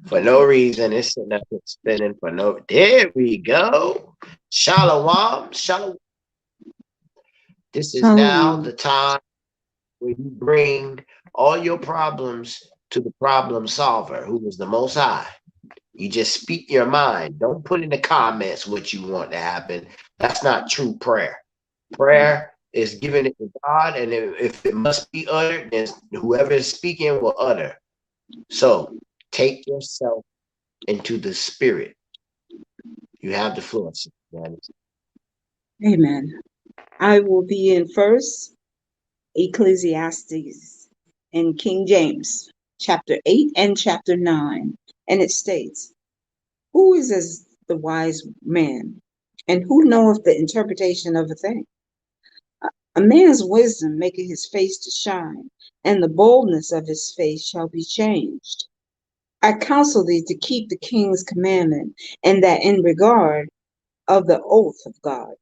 For no reason. It's sitting up and spinning for no. There we go. Shalom. Shalom. This is now Shalom. the time where you bring all your problems to the problem solver, who is the Most High. You just speak your mind. Don't put in the comments what you want to happen. That's not true prayer. Prayer is giving it to God, and if it must be uttered, then whoever is speaking will utter. So take yourself into the spirit. You have the floor, Sister Janice. Amen. I will be in first Ecclesiastes in King James, chapter 8 and chapter 9. And it states, who is as the wise man? And who knoweth the interpretation of a thing? A man's wisdom maketh his face to shine, and the boldness of his face shall be changed. I counsel thee to keep the king's commandment, and that in regard of the oath of God.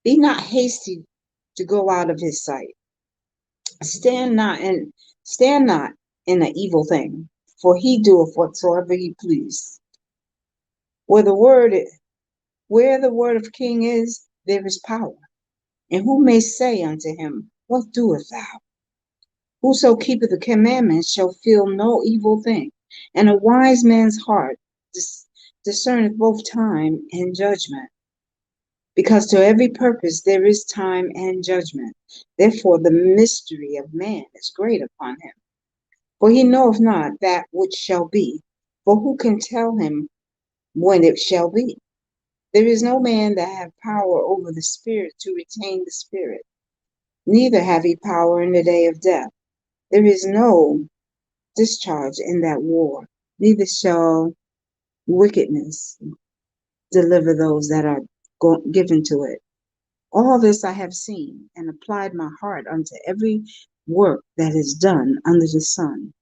Be not hasty to go out of his sight. Stand not and stand not in an evil thing, for he doeth whatsoever he please. Where the word where the word of king is, there is power. And who may say unto him, what doest thou? Whoso keepeth the commandments shall feel no evil thing. And a wise man's heart discerneth both time and judgment. Because to every purpose there is time and judgment. Therefore the mystery of man is great upon him. For he knoweth not that which shall be. For who can tell him when it shall be? There is no man that hath power over the spirit to retain the spirit, neither have he power in the day of death. There is no discharge in that war, neither shall wickedness deliver those that are given to it. All this I have seen, and applied my heart unto every work that is done under the sun.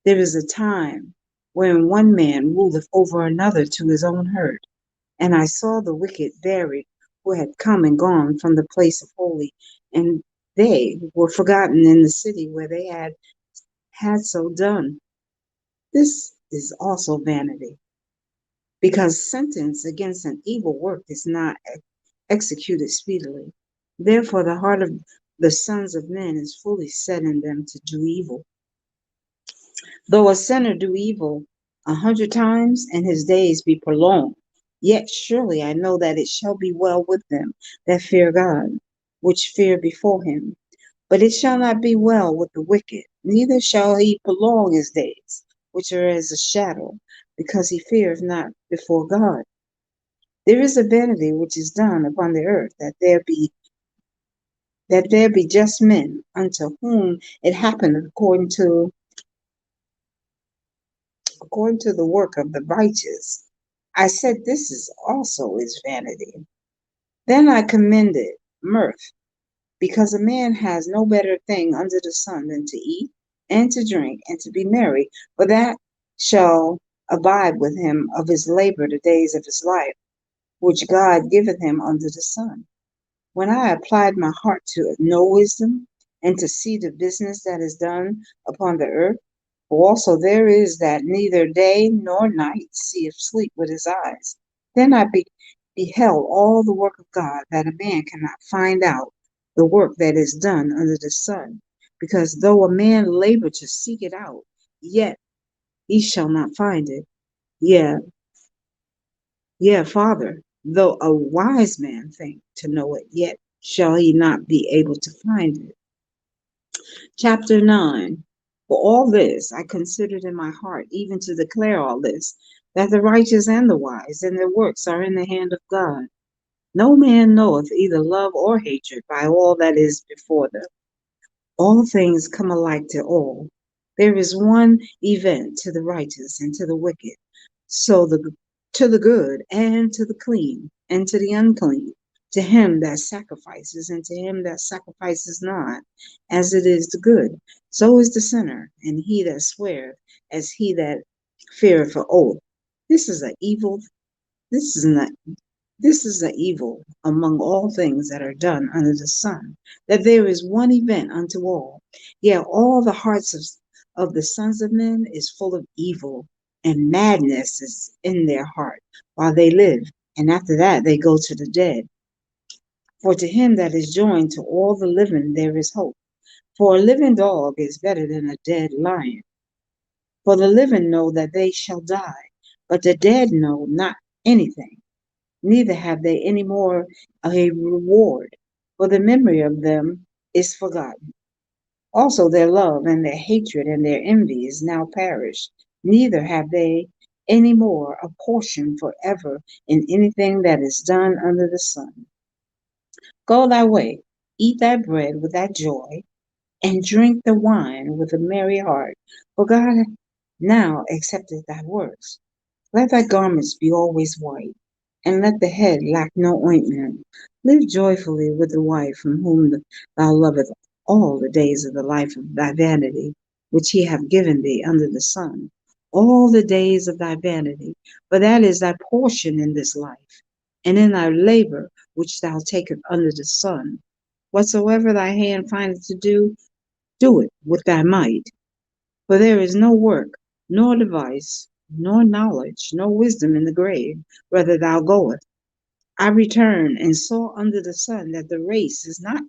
There is a time when one man ruleth over another to his own hurt. And I saw the wicked buried, who had come and gone from the place of holy, and they were forgotten in the city where they had so done. This is also vanity, because sentence against an evil work is not executed speedily. Therefore, the heart of the sons of men is fully set in them to do evil. Though a sinner do evil 100 times, and his days be prolonged, yet surely I know that it shall be well with them that fear God, which fear before him. But it shall not be well with the wicked, neither shall he prolong his days, which are as a shadow, because he feareth not before God. There is a vanity which is done upon the earth, that there be just men, unto whom it happeneth according to the work of the righteous. I said, this is also is vanity. Then I commended mirth, because a man has no better thing under the sun than to eat and to drink and to be merry, for that shall abide with him of his labor the days of his life, which God giveth him under the sun. When I applied my heart to know wisdom, and to see the business that is done upon the earth, for also there is that neither day nor night seeth sleep with his eyes. Then I beheld all the work of God, that a man cannot find out the work that is done under the sun. Because though a man labor to seek it out, yet he shall not find it. Yeah, yeah, Father, though a wise man think to know it, yet shall he not be able to find it. Chapter 9. For all this I considered in my heart, even to declare all this, that the righteous and the wise and their works are in the hand of God. No man knoweth either love or hatred by all that is before them. All things come alike to all. There is one event to the righteous and to the wicked, so to the good and to the clean and to the unclean, to him that sacrifices and to him that sacrifices not, as it is the good. So is the sinner, and he that sweareth, as he that feareth for oath. This is an evil. This is not. This is the evil among all things that are done under the sun, that there is one event unto all. Yet all the hearts of the sons of men is full of evil and madness is in their heart while they live, and after that they go to the dead. For to him that is joined to all the living there is hope. For a living dog is better than a dead lion. For the living know that they shall die, but the dead know not anything, neither have they any more a reward, for the memory of them is forgotten. Also their love and their hatred and their envy is now perished, neither have they any more a portion forever in anything that is done under the sun. Go thy way, eat thy bread with that joy, and drink the wine with a merry heart, for God now accepteth thy works. Let thy garments be always white, and let the head lack no ointment. Live joyfully with the wife from whom thou lovest all the days of the life of thy vanity, which he hath given thee under the sun. All the days of thy vanity, for that is thy portion in this life, and in thy labor which thou takest under the sun. Whatsoever thy hand findeth to do, do it with thy might. For there is no work, nor device, nor knowledge, nor wisdom in the grave, whither thou goest. I returned and saw under the sun that the race is not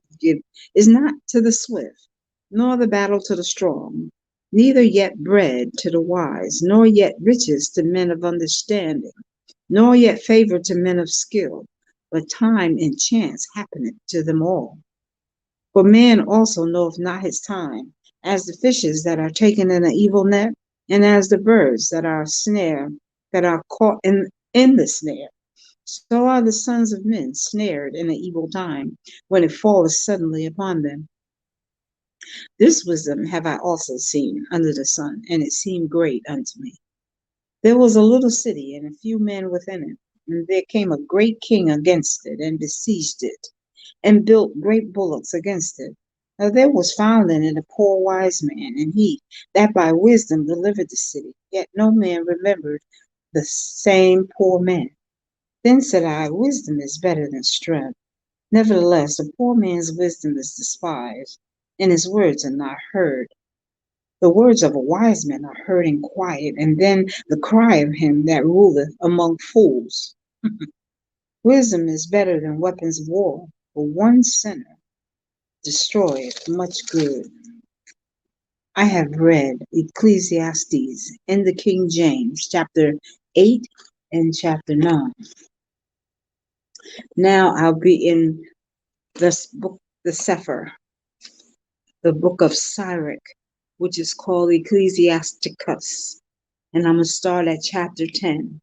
to the swift, nor the battle to the strong, neither yet bread to the wise, nor yet riches to men of understanding, nor yet favor to men of skill, but time and chance happeneth to them all. For man also knoweth not his time, as the fishes that are taken in an evil net, and as the birds that are caught in the snare. So are the sons of men snared in an evil time, when it falleth suddenly upon them. This wisdom have I also seen under the sun, and it seemed great unto me. There was a little city, and a few men within it, and there came a great king against it, and besieged it, and built great bullocks against it. Now there was found in it a poor wise man, and he that by wisdom delivered the city, yet no man remembered the same poor man. Then said I, wisdom is better than strength. Nevertheless, a poor man's wisdom is despised, and his words are not heard. The words of a wise man are heard in quiet, and then the cry of him that ruleth among fools. Wisdom is better than weapons of war, for one sinner destroyeth much good. I have read Ecclesiastes in the King James, chapter 8 and chapter 9. Now I'll be in this book, the Sefer, the book of Sirach, which is called Ecclesiasticus. And I'm going to start at chapter 10.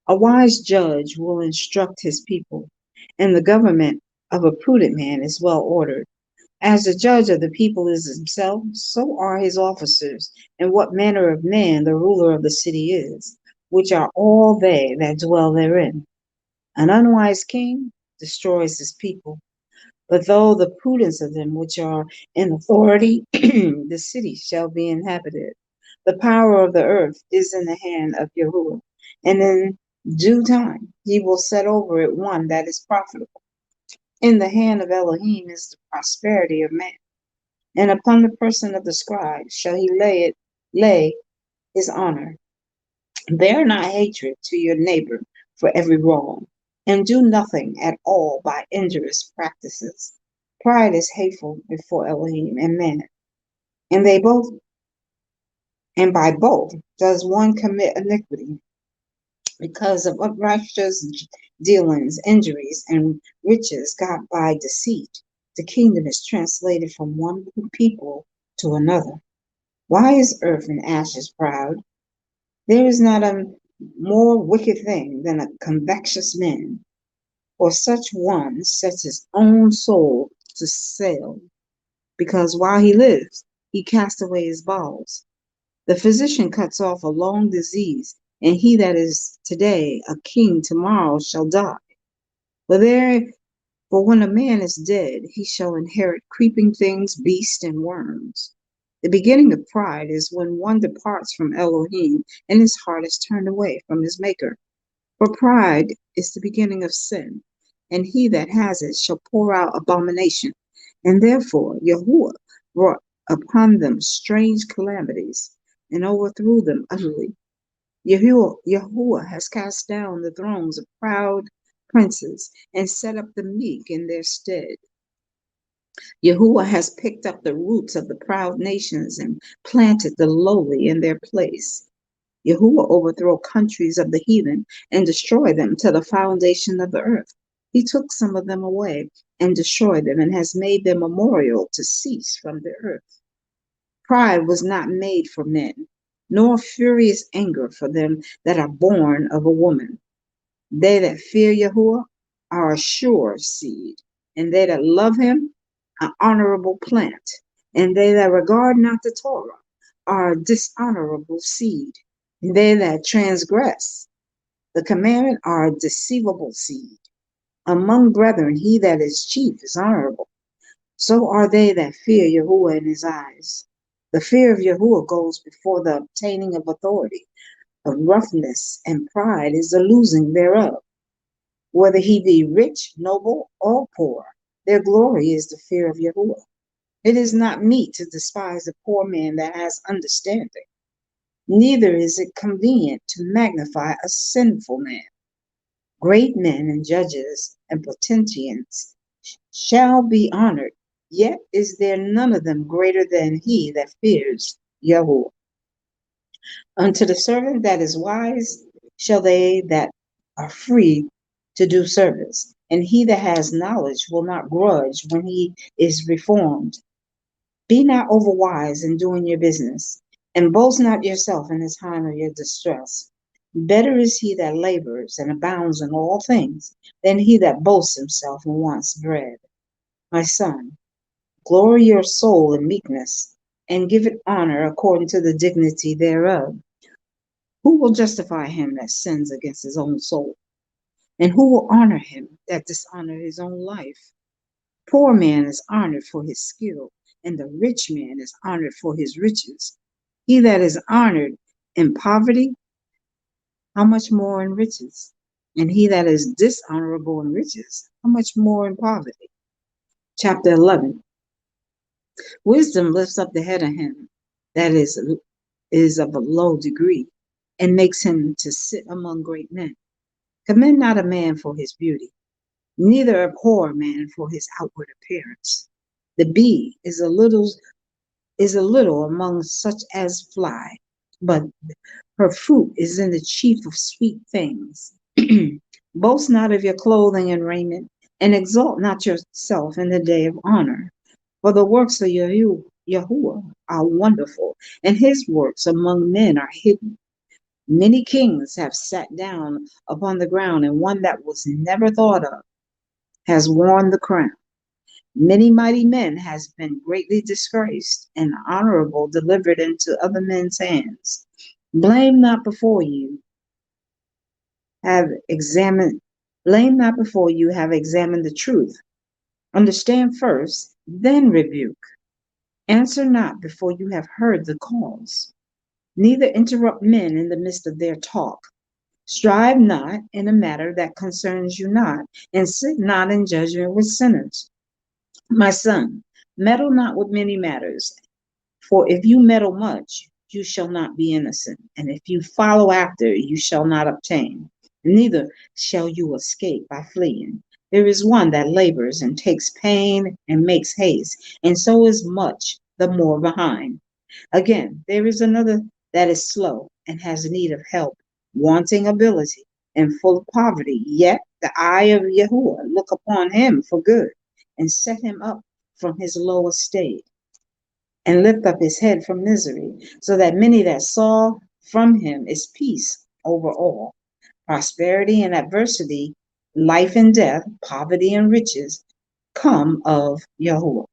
A wise judge will instruct his people, and the government of a prudent man is well ordered. As the judge of the people is himself, so are his officers, and what manner of man the ruler of the city is, which are all they that dwell therein. An unwise king destroys his people, but though the prudence of them which are in authority, the city shall be inhabited. The power of the earth is in the hand of Yahuwah, and in due time he will set over it one that is profitable. In the hand of Elohim is the prosperity of man, and upon the person of the scribe shall he lay his honor. Bear not hatred to your neighbor for every wrong, and do nothing at all by injurious practices. Pride is hateful before Elohim and man, and they both and by both does one commit iniquity. Because of unrighteous dealings, injuries, and riches got by deceit, the kingdom is translated from one people to another. Why is earth and ashes proud? There is not a more wicked thing than a covetous man, for such one sets his own soul to sale, because while he lives, he casts away his bowels. The physician cuts off a long disease, and he that is today a king tomorrow shall die. For when a man is dead, he shall inherit creeping things, beasts, and worms. The beginning of pride is when one departs from Elohim and his heart is turned away from his Maker. For pride is the beginning of sin, and he that has it shall pour out abomination. And therefore Yahuwah brought upon them strange calamities and overthrew them utterly. Yahuwah has cast down the thrones of proud princes and set up the meek in their stead. Yahuwah has picked up the roots of the proud nations and planted the lowly in their place. Yahuwah overthrew countries of the heathen and destroyed them to the foundation of the earth. He took some of them away and destroyed them and has made their memorial to cease from the earth. Pride was not made for men, nor furious anger for them that are born of a woman. They that fear Yahuwah are a sure seed, and they that love him, an honorable plant, and they that regard not the Torah are a dishonorable seed. And they that transgress the commandment are a deceivable seed. Among brethren, he that is chief is honorable. So are they that fear Yahuwah in his eyes. The fear of Yahuwah goes before the obtaining of authority. Of roughness and pride is the losing thereof. Whether he be rich, noble, or poor, their glory is the fear of Yahuwah. It is not meet to despise a poor man that has understanding, neither is it convenient to magnify a sinful man. Great men and judges and potentates shall be honored, yet is there none of them greater than he that fears Yahuwah. Unto the servant that is wise shall they that are free to do service, and he that has knowledge will not grudge when he is reformed. Be not overwise in doing your business, and boast not yourself in the time of your distress. Better is he that labors and abounds in all things than he that boasts himself and wants bread. My son, glory your soul in meekness, and give it honor according to the dignity thereof. Who will justify him that sins against his own soul? And who will honor him that dishonor his own life? Poor man is honored for his skill, and the rich man is honored for his riches. He that is honored in poverty, how much more in riches? And he that is dishonorable in riches, how much more in poverty? Chapter 11. Wisdom lifts up the head of him that is of a low degree, and makes him to sit among great men. Commend not a man for his beauty, neither abhor a man for his outward appearance. The bee is a little among such as fly, but her fruit is in the chief of sweet things. Boast not of your clothing and raiment, and exalt not yourself in the day of honor. For the works of Yahuwah are wonderful, and his works among men are hidden. Many kings have sat down upon the ground, and one that was never thought of has worn the crown. Many mighty men has been greatly disgraced, and honorable delivered into other men's hands. Blame not before you have examined blame not before you have examined the truth. Understand first, then rebuke. Answer not before you have heard the cause. Neither interrupt men in the midst of their talk. Strive not in a matter that concerns you not, and sit not in judgment with sinners. My son, meddle not with many matters, for if you meddle much, you shall not be innocent, and if you follow after, you shall not obtain. Neither shall you escape by fleeing. There is one that labors and takes pain and makes haste, and so is much the more behind. Again, there is another that is slow and has need of help, wanting ability and full of poverty. Yet the eye of Yahuwah look upon him for good, and set him up from his low estate, and lift up his head from misery, so that many that saw from him is peace over all. Prosperity and adversity, life and death, poverty and riches come of Yahuwah.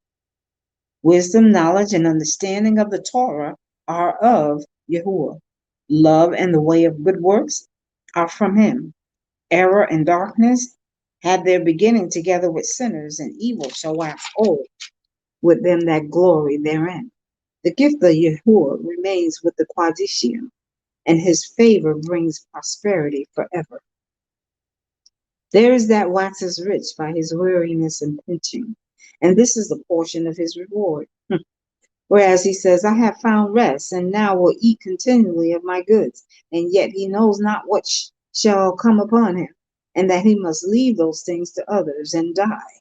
Wisdom, knowledge, and understanding of the Torah are of Yahuwah. Love and the way of good works are from him. Error and darkness have their beginning together with sinners, and evil shall wax old with them that glory therein. The gift of Yahuwah remains with the Quadishim, and his favor brings prosperity forever. There is that waxes rich by his weariness and pinching, and this is the portion of his reward. Whereas he says, I have found rest, and now will eat continually of my goods. And yet he knows not what shall come upon him, and that he must leave those things to others and die.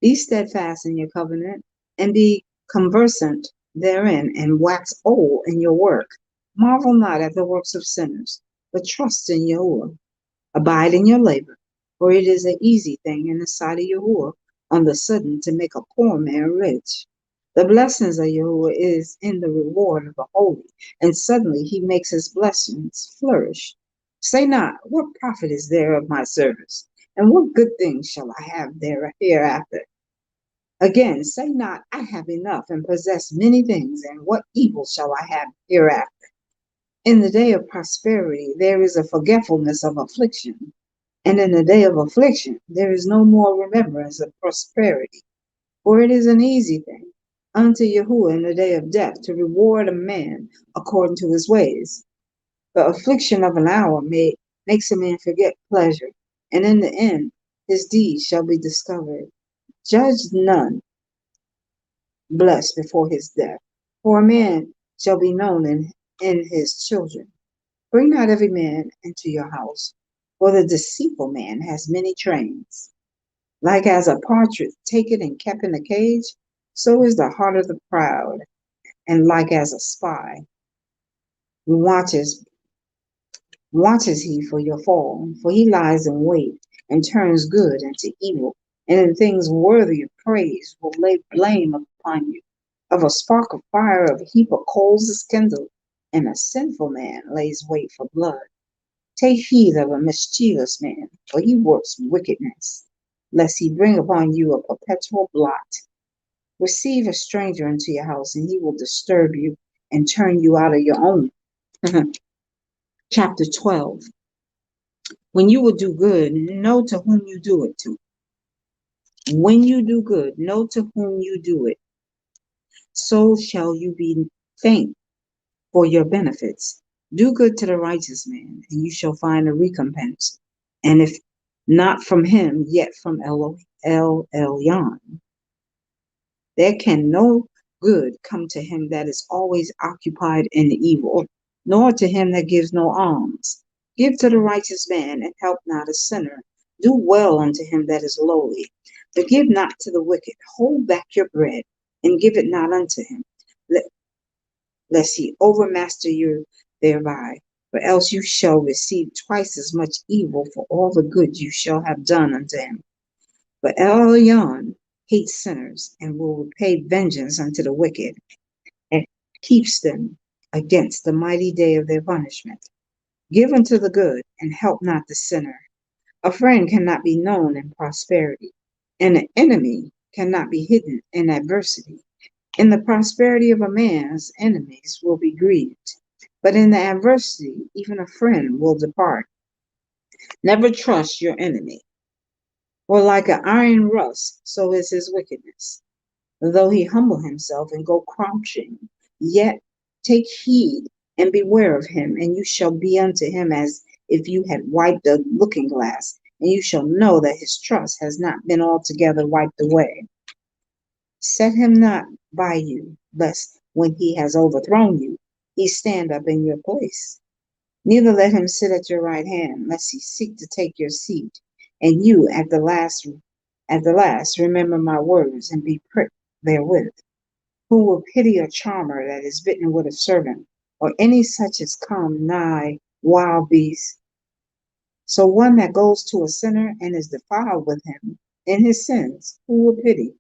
Be steadfast in your covenant, and be conversant therein, and wax old in your work. Marvel not at the works of sinners, but trust in Yahuwah. Abide in your labor, for it is an easy thing in the sight of Yahuwah on the sudden to make a poor man rich. The blessings of Yahuwah is in the reward of the holy, and suddenly he makes his blessings flourish. Say not, what profit is there of my service, and what good things shall I have there hereafter? Again, say not, I have enough and possess many things, and what evil shall I have hereafter? In the day of prosperity, there is a forgetfulness of affliction, and in the day of affliction, there is no more remembrance of prosperity. For it is an easy thing unto Yahuwah in the day of death to reward a man according to his ways. The affliction of an hour makes a man forget pleasure, and in the end his deeds shall be discovered. Judge none blessed before his death, for a man shall be known in his children. Bring not every man into your house, for the deceitful man has many trains. Like as a partridge taken and kept in a cage, so is the heart of the proud, and like as a spy watches watches he for your fall, for he lies in wait and turns good into evil, and in things worthy of praise will lay blame upon you. Of a spark of fire, of a heap of coals is kindled, and a sinful man lays wait for blood. Take heed of a mischievous man, for he works wickedness, lest he bring upon you a perpetual blot. Receive a stranger into your house, and he will disturb you and turn you out of your own. Chapter 12. When you will do good, know to whom you do it to. When you do good, know to whom you do it. So shall you be thanked for your benefits. Do good to the righteous man, and you shall find a recompense. And if not from him, yet from El Elyon. There can no good come to him that is always occupied in evil, nor to him that gives no alms. Give to the righteous man, and help not a sinner. Do well unto him that is lowly. But give not to the wicked. Hold back your bread, and give it not unto him, lest he overmaster you thereby. For else you shall receive twice as much evil for all the good you shall have done unto him. But Elyon hates sinners, and will repay vengeance unto the wicked, and keeps them against the mighty day of their punishment. Give unto the good, and help not the sinner. A friend cannot be known in prosperity, and an enemy cannot be hidden in adversity. In the prosperity of a man's enemies will be grieved, but in the adversity even a friend will depart. Never trust your enemy, for like an iron rust, so is his wickedness. Though he humble himself and go crouching, yet take heed and beware of him, and you shall be unto him as if you had wiped a looking glass, and you shall know that his trust has not been altogether wiped away. Set him not by you, lest when he has overthrown you, he stand up in your place. Neither let him sit at your right hand, lest he seek to take your seat, and you at the last remember my words and be pricked therewith. Who will pity a charmer that is bitten with a serpent, or any such as come nigh wild beasts? So one that goes to a sinner and is defiled with him in his sins, who will pity?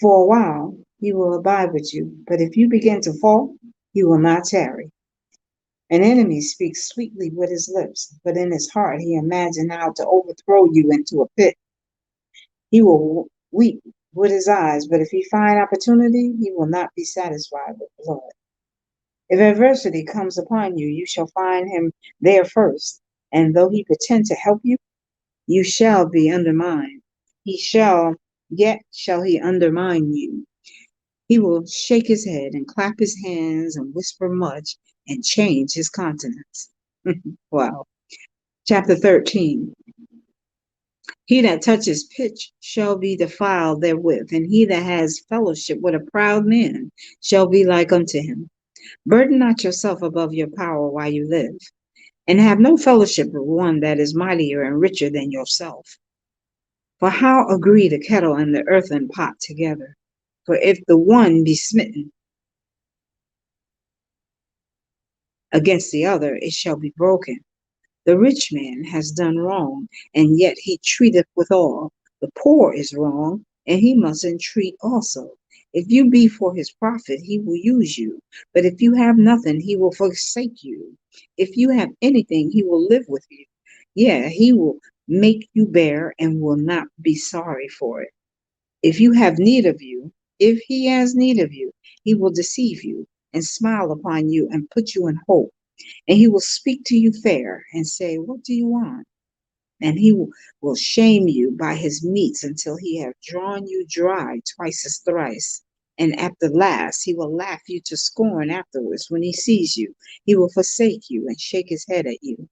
For a while he will abide with you, but if you begin to fall, he will not tarry. An enemy speaks sweetly with his lips, but in his heart he imagines how to overthrow you into a pit. He will weep with his eyes, but if he find opportunity, he will not be satisfied with blood. If adversity comes upon you, you shall find him there first, and though he pretend to help you, you shall be undermined. Yet shall he undermine you. He will shake his head and clap his hands and whisper much and change his countenance. Wow. Chapter 13. He that touches pitch shall be defiled therewith, and he that has fellowship with a proud man shall be like unto him. Burden not yourself above your power while you live, and have no fellowship with one that is mightier and richer than yourself. For how agree the kettle and the earthen pot together? For if the one be smitten against the other, it shall be broken. The rich man has done wrong, and yet he treateth withal. The poor is wrong, and he must entreat also. If you be for his profit, he will use you. But if you have nothing, he will forsake you. If you have anything, he will live with you. Yeah, he will make you bear and will not be sorry for it. If you have need of you, if he has need of you, he will deceive you and smile upon you and put you in hope. And he will speak to you fair and say, what do you want? And he will shame you by his meats until he have drawn you dry twice as thrice. And at the last, he will laugh you to scorn afterwards when he sees you. He will forsake you and shake his head at you.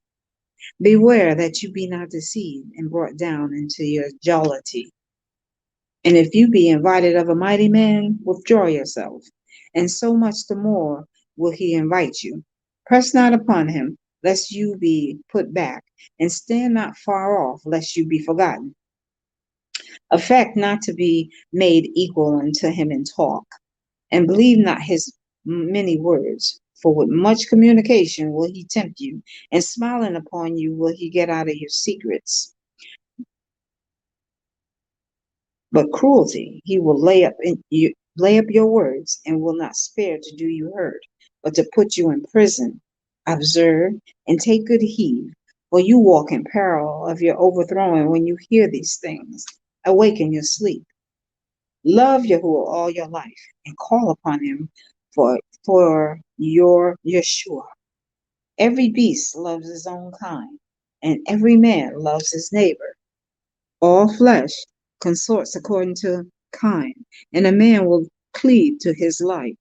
Beware that you be not deceived and brought down into your jollity. And if you be invited of a mighty man, withdraw yourself. And so much the more will he invite you. Press not upon him, lest you be put back, and stand not far off, lest you be forgotten. Affect not to be made equal unto him in talk, and believe not his many words. For with much communication will he tempt you, and smiling upon you will he get out of your secrets. But cruelty he will lay up your words, and will not spare to do you hurt, but to put you in prison. Observe and take good heed, for you walk in peril of your overthrowing when you hear these things. Awaken your sleep. Love Yahuwah all your life, and call upon him for your Yeshua. Every beast loves his own kind, and every man loves his neighbor. All flesh consorts according to kind, and a man will cleave to his like.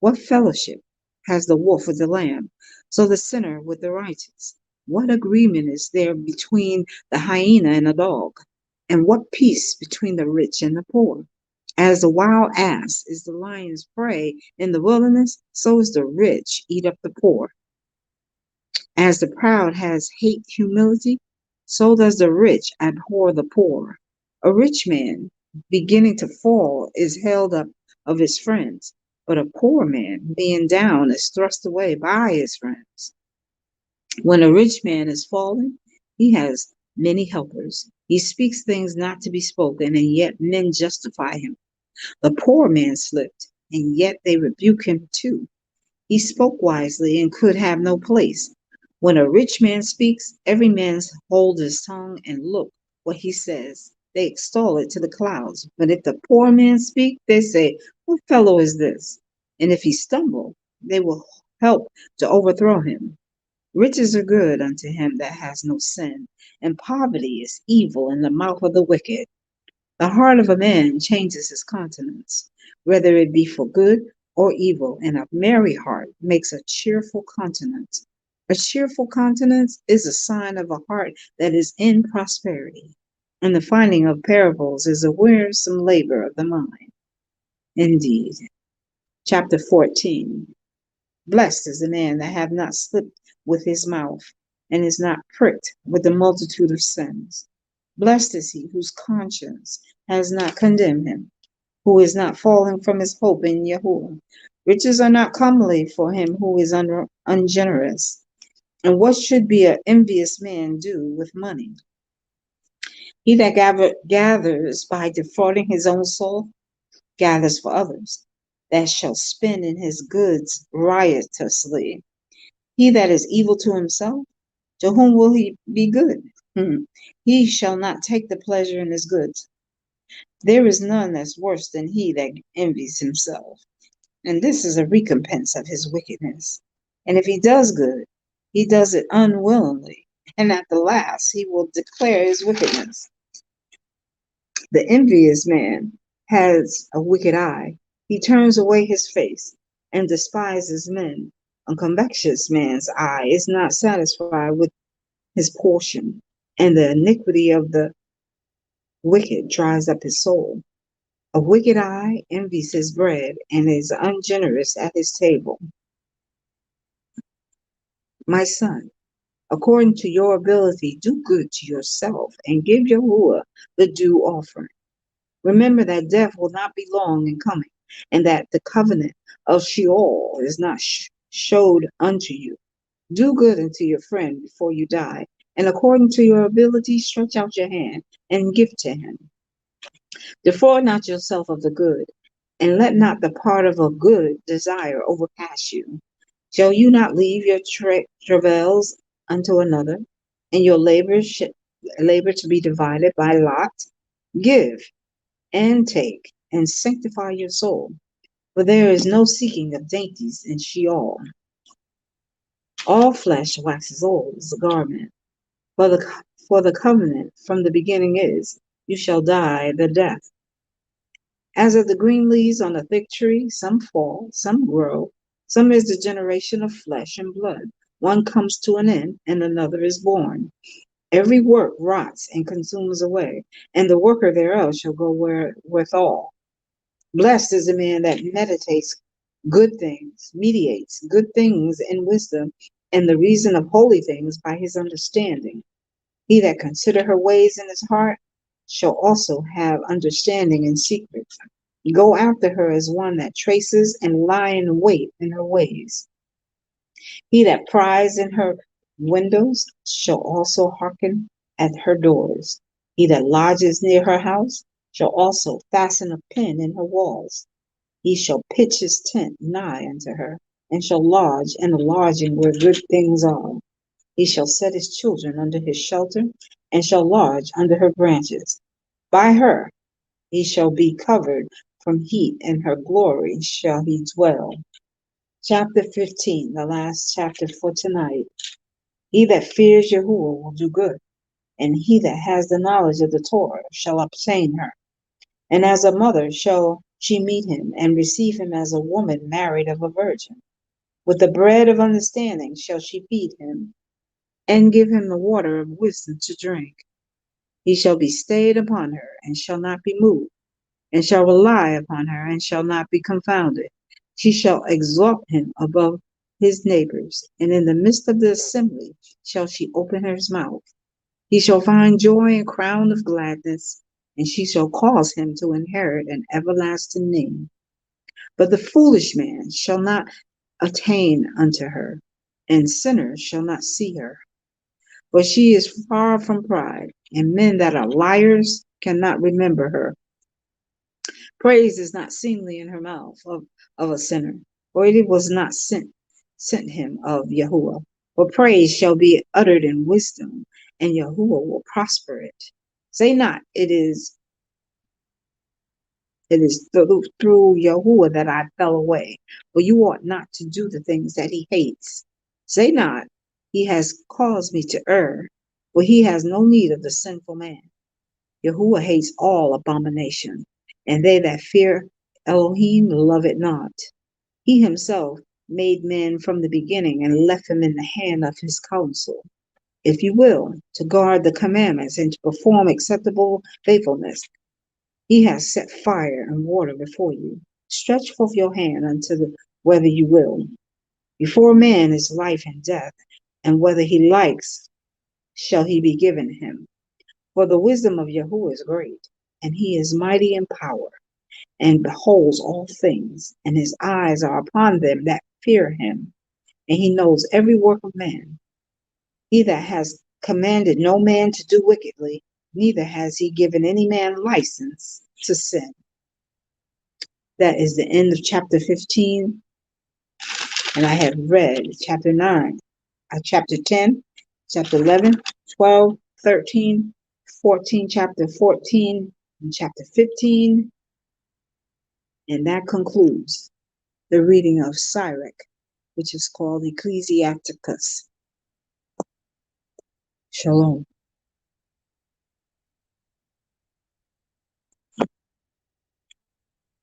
What fellowship has the wolf with the lamb? So the sinner with the righteous. What agreement is there between the hyena and the dog? And what peace between the rich and the poor? As the wild ass is the lion's prey in the wilderness, so is the rich eat up the poor. As the proud has hate humility, so does the rich abhor the poor. A rich man beginning to fall is held up of his friends, but a poor man being down is thrust away by his friends. When a rich man is fallen, he has many helpers. He speaks things not to be spoken, and yet men justify him. The poor man slipped, and yet they rebuke him too. He spoke wisely and could have no place. When a rich man speaks, every man holds his tongue and look what he says. They extol it to the clouds. But if the poor man speak, they say, what fellow is this? And if he stumble, they will help to overthrow him. Riches are good unto him that has no sin, and poverty is evil in the mouth of the wicked. The heart of a man changes his countenance, whether it be for good or evil, and a merry heart makes a cheerful countenance. A cheerful countenance is a sign of a heart that is in prosperity, and the finding of parables is a wearisome labor of the mind. Indeed. Chapter 14. Blessed is the man that hath not slipped with his mouth, and is not pricked with the multitude of sins. Blessed is he whose conscience has not condemned him, who is not falling from his hope in Yahuwah. Riches are not comely for him who is ungenerous. And what should be an envious man do with money? He that gathers by defrauding his own soul gathers for others, that shall spend in his goods riotously. He that is evil to himself, to whom will he be good? He shall not take the pleasure in his goods. There is none that's worse than he that envies himself, and this is a recompense of his wickedness. And if he does good, he does it unwillingly, and at the last he will declare his wickedness. The envious man has a wicked eye. He turns away his face and despises men. A covetous man's eye is not satisfied with his portion, and the iniquity of the wicked dries up his soul. A wicked eye envies his bread and is ungenerous at his table. My son, according to your ability, do good to yourself and give Yahuwah the due offering. Remember that death will not be long in coming, and that the covenant of Sheol is not showed unto you. Do good unto your friend before you die, and according to your ability, stretch out your hand and give to him. Defraud not yourself of the good, and let not the part of a good desire overpass you. Shall you not leave your travails unto another, and your labor to be divided by lot? Give and take, and sanctify your soul, for there is no seeking of dainties in Sheol. All flesh waxes old as a garment, for the covenant from the beginning is, you shall die the death. As of the green leaves on a thick tree, some fall, some grow, some is the generation of flesh and blood. One comes to an end, and another is born. Every work rots and consumes away, and the worker thereof shall go withal. Blessed is the man that meditates good things, mediates good things in wisdom, and the reason of holy things by his understanding. He that consider her ways in his heart shall also have understanding in secret. Go after her as one that traces and lie in wait in her ways. He that pries in her windows shall also hearken at her doors. He that lodges near her house shall also fasten a pin in her walls. He shall pitch his tent nigh unto her, and shall lodge in a lodging where good things are. He shall set his children under his shelter, and shall lodge under her branches. By her he shall be covered from heat, and her glory shall he dwell. Chapter 15, the last chapter for tonight. He that fears Yahuwah will do good, and he that has the knowledge of the Torah shall obtain her. And as a mother shall she meet him, and receive him as a woman married of a virgin. With the bread of understanding shall she feed him, and give him the water of wisdom to drink. He shall be stayed upon her, and shall not be moved, and shall rely upon her, and shall not be confounded. She shall exalt him above his neighbors, and in the midst of the assembly shall she open her mouth. He shall find joy and crown of gladness, and she shall cause him to inherit an everlasting name. But the foolish man shall not attain unto her, and sinners shall not see her. For she is far from pride, and men that are liars cannot remember her. Praise is not seemly in her mouth of a sinner, for it was not sent him of Yahuwah. For praise shall be uttered in wisdom, and Yahuwah will prosper it. Say not, it is through Yahuwah that I fell away, for you ought not to do the things that he hates. Say not, he has caused me to err, for he has no need of the sinful man. Yahuwah hates all abomination, and they that fear Elohim love it not. He himself made man from the beginning and left him in the hand of his counsel. If you will, to guard the commandments and to perform acceptable faithfulness, he has set fire and water before you. Stretch forth your hand unto whether you will. Before man is life and death, and whether he likes shall he be given him. For the wisdom of Yahuwah is great, and he is mighty in power, and beholds all things, and his eyes are upon them that fear him, and he knows every work of man. He that has commanded no man to do wickedly, neither has he given any man license to sin. That is the end of chapter 15, and I have read chapter 9, chapter 10, chapter 11, 12, 13, 14, chapter 14, and chapter 15, and that concludes the reading of Sirach, which is called Ecclesiasticus. Shalom.